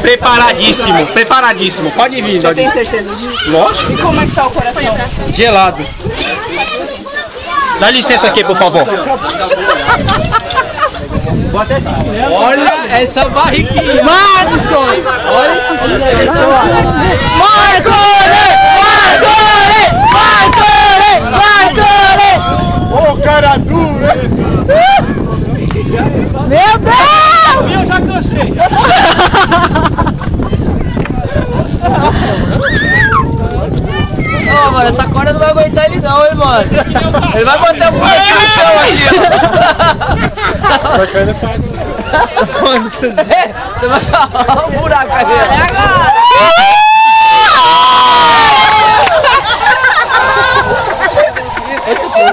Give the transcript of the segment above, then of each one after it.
Preparadíssimo, preparadíssimo. Pode vir. Você tem certeza disso? Lógico. E como é que tá o coração? Gelado. Dá licença aqui, por favor. Olha essa barriguinha. Madison! Olha esse estilo aí. Marcore! Ô, cara duro, hein? Meu Deus! Eu já cansei. Ô, mano, essa corda não vai aguentar ele não, hein, mano. Ele vai botar o bonequinho no chão aqui, ó. Vai cair nessa água. Você vai... Olha o buraco ali. É agora!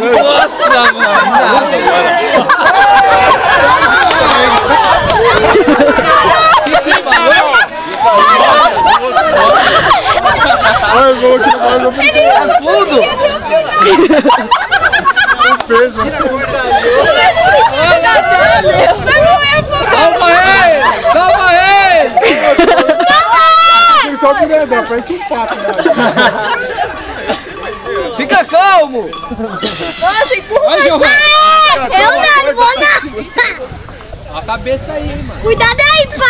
Nossa, mano! Ai, vou aqui mais um pouquinho. É tudo! O peso. Calma aí! Calma aí! Tem só o grandão, parece um pato, né? Fica calmo! Nossa, empurra! Eu não vou não! A cabeça aí, mano. Cuidado aí, pai!